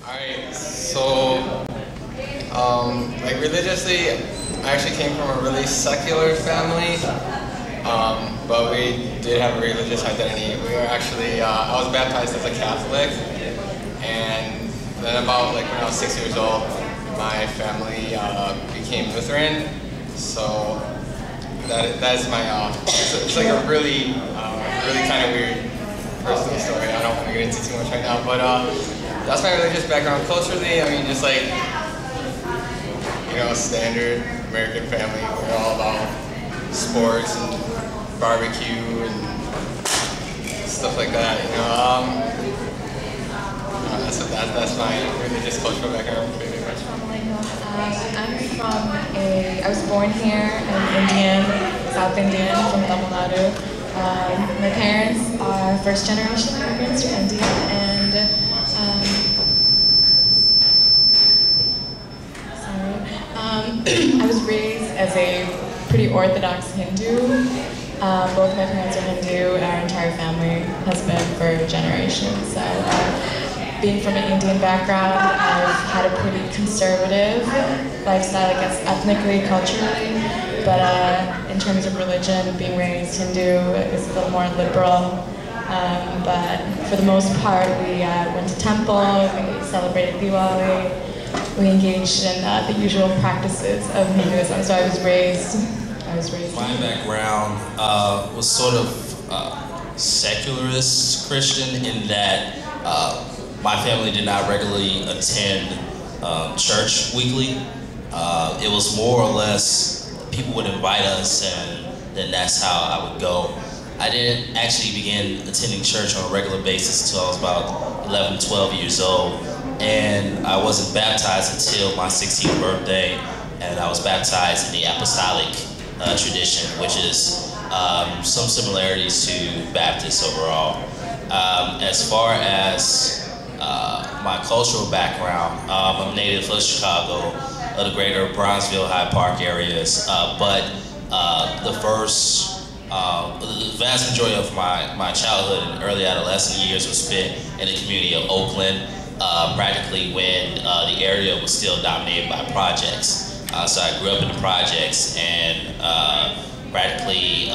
Alright, so, like religiously, I actually came from a really secular family, but we did have a religious identity. We were actually, I was baptized as a Catholic, and then about like when I was 6 years old, my family became Lutheran, so that is my, it's like a really kind of weird personal story. I don't want to get into too much right now, but that's my religious background. Culturally, I mean, just like, you know, standard American family. We're all about sports and barbecue and stuff like that, you know. That's my religious cultural background. I was born here in Indian, South Indian, from Tamil Nadu. My parents are first-generation immigrants from India, and I was raised as a pretty orthodox Hindu. Both my parents are Hindu, and our entire family has been for generations. So, being from an Indian background, I've had a pretty conservative lifestyle, I guess, ethnically, culturally. But in terms of religion, being raised Hindu is a little more liberal. But for the most part, we went to temple, we celebrated Diwali, we engaged in the usual practices of Hinduism. So I was raised. My background was sort of secularist Christian in that my family did not regularly attend church weekly. It was more or less people would invite us, and then that's how I would go. I didn't actually begin attending church on a regular basis until I was about 11, 12 years old. And I wasn't baptized until my 16th birthday, and I was baptized in the apostolic tradition, which is some similarities to Baptist overall. As far as my cultural background, I'm native of Chicago, of the greater Bronzeville, Hyde Park areas, but the vast majority of my childhood and early adolescent years was spent in the community of Oakland, practically when the area was still dominated by projects. So I grew up in the projects and practically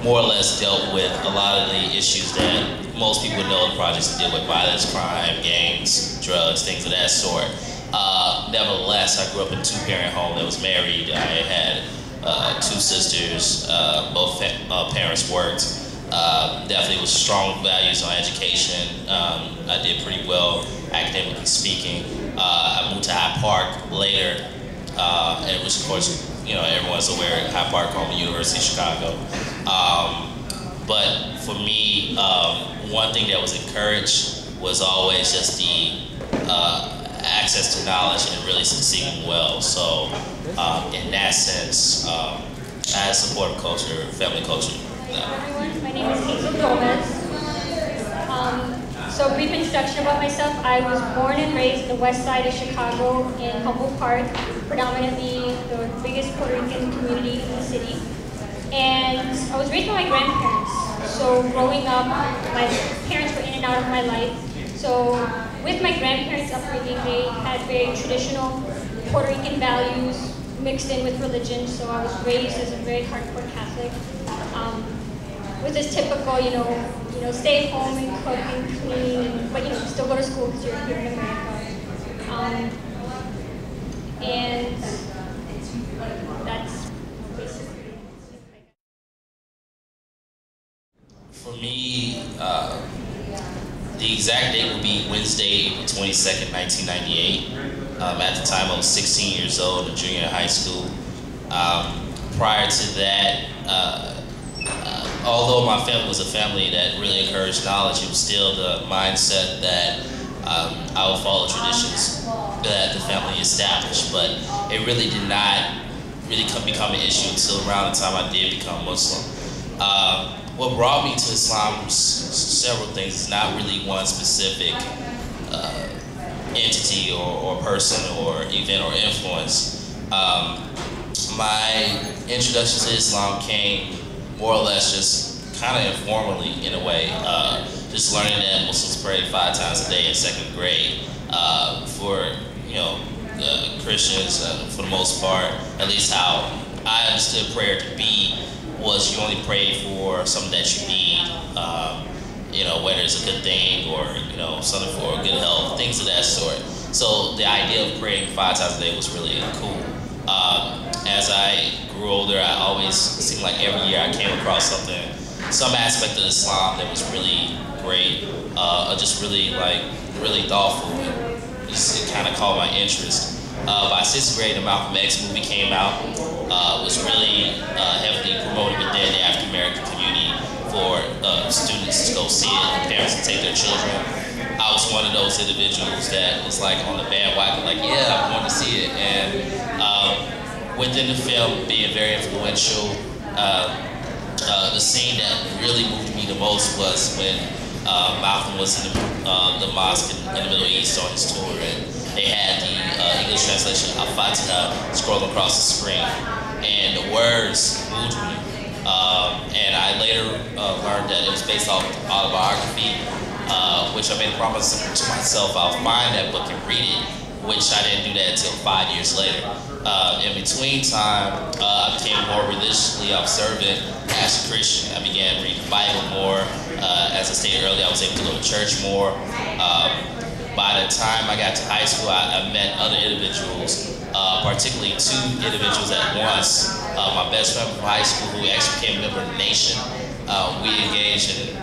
more or less dealt with a lot of the issues that most people would know the projects deal with: violence, crime, gangs, drugs, things of that sort. Nevertheless, I grew up in a two-parent home that was married. I had two sisters, both parents worked. Definitely was strong values on education. I did pretty well academically speaking. I moved to Hyde Park later, and which of course, you know, everyone's aware, Hyde Park, home of University of Chicago. But for me, one thing that was encouraged was always just the access to knowledge and really succeeding well. So in that sense, I had supportive culture, family culture. Everyone, my name is Hazel Gomez. So brief introduction about myself. I was born and raised in the west side of Chicago in Humboldt Park, predominantly the biggest Puerto Rican community in the city. And I was raised by my grandparents. So growing up, my parents were in and out of my life. So with my grandparents' upbringing, they had very traditional Puerto Rican values mixed in with religion. So I was raised as a very hardcore Catholic. With this typical, you know, stay at home and cook and clean, but still go to school because you're here in America. And that's basically. For me, the exact date would be Wednesday, April 22nd, 1998. At the time, I was 16 years old, a junior in high school. Prior to that, although my family was a family that really encouraged knowledge, it was still the mindset that I would follow traditions that the family established. But it really did not really become an issue until around the time I did become Muslim. What brought me to Islam was several things. It's not really one specific entity or person or event or influence. My introduction to Islam came more or less just kind of informally in a way. Just learning that Muslims pray 5 times a day in 2nd grade. for Christians, for the most part, at least how I understood prayer to be, was you only pray for something that you need, whether it's a good thing or something for good health, things of that sort. So the idea of praying 5 times a day was really cool. As I grew older, I always seemed like every year I came across some aspect of Islam that was really great, just really thoughtful, and just it kind of caught my interest. By 6th grade, the Malcolm X movie came out. Was really heavily promoted within the African American community for students to go see it, and parents to take their children. I was one of those individuals that was like on the bandwagon, like, yeah, I want to see it. And within the film being very influential, the scene that really moved me the most was when Malcolm was in the mosque in the Middle East on his tour, and they had the English translation of Al-Fatiha scrolling across the screen, and the words moved me. And I later learned that it was based off autobiography, which I made a promise to myself I'll find that book and read it, which I didn't do that until 5 years later. In between time, I became more religiously observant as a Christian. I began reading the Bible more. As I stated earlier, I was able to go to church more. By the time I got to high school, I met other individuals, particularly 2 individuals at once. My best friend from high school, who actually became a member of the Nation. We engaged in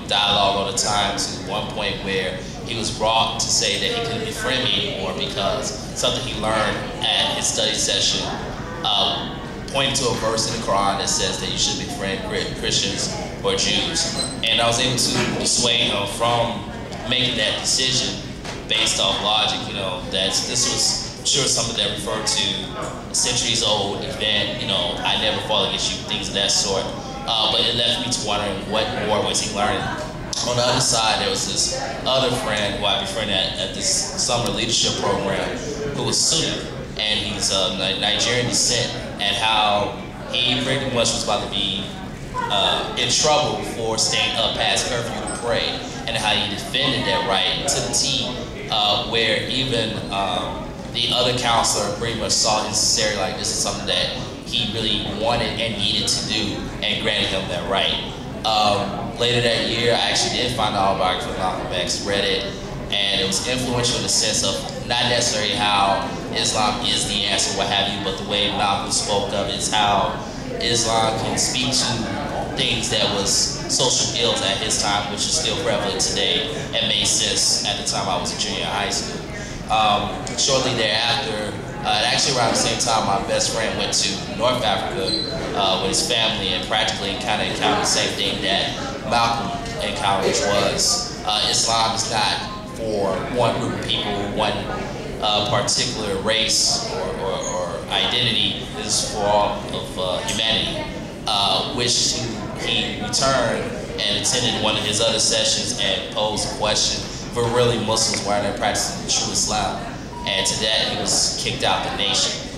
dialogue all the time, to one point where he was brought to say that he couldn't befriend me anymore because something he learned at his study session pointed to a verse in the Quran that says that you should befriend Christians or Jews. And I was able to dissuade him from making that decision based off logic, that this was sure something that referred to a centuries old event, I never fought against you, things of that sort. But it left me to wondering what more was he learning. On the other side, there was this other friend who I befriended at this summer leadership program who was Sunni, and he's of Nigerian descent, and how he pretty much was about to be in trouble for staying up past curfew to pray, and how he defended that right to the T, where even the other counselor pretty much saw his sincerity, like this is something that he really wanted and needed to do, and granted him that right. Later that year, I actually did find the autobiography of Malcolm X, read it, and it was influential in the sense of not necessarily how Islam is the answer, what have you, but the way Malcolm spoke of is how Islam can speak to things that was social ills at his time, which is still prevalent today, and made sense at the time I was a junior in high school. Shortly thereafter, actually around the same time, my best friend went to North Africa with his family and practically kind of encountered the same thing that Malcolm encountered, which was Islam is not for one group of people, one particular race or identity. It is for all of humanity, which he returned and attended one of his other sessions and posed a question for really Muslims why they're practicing true Islam. And to that, he was kicked out the Nation.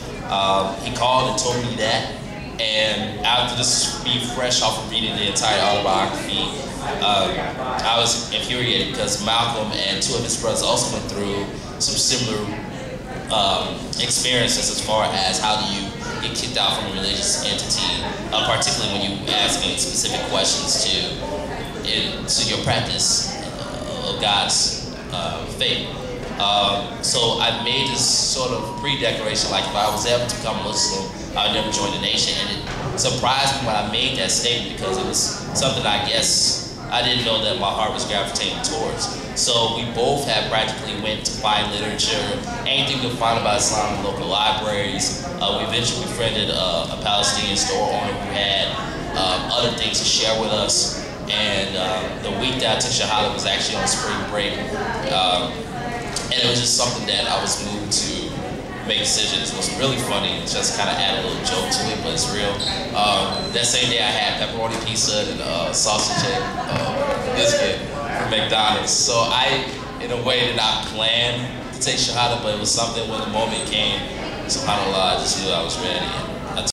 He called and told me that. And after this being fresh off of reading the entire autobiography, I was infuriated because Malcolm and 2 of his brothers also went through some similar experiences as far as how do you get kicked out from a religious entity, particularly when you asking specific questions to your practice of God's faith. So I made this sort of pre-declaration, like if I was ever to become Muslim, I would never join the Nation. And it surprised me when I made that statement because it was something I guess I didn't know that my heart was gravitating towards. So we both had practically went to find literature, anything we could find about Islam in local libraries. We eventually befriended a Palestinian store owner who had other things to share with us. And the week that I took Shahada was actually on spring break. And it was just something that I was moved to make decisions. It was really funny. It just kind of add a little joke to it, but it's real. That same day I had pepperoni pizza and sausage egg biscuit from McDonald's. So I, in a way, did not plan to take Shahada, but it was something when the moment came, subhanAllah, I just knew I was ready.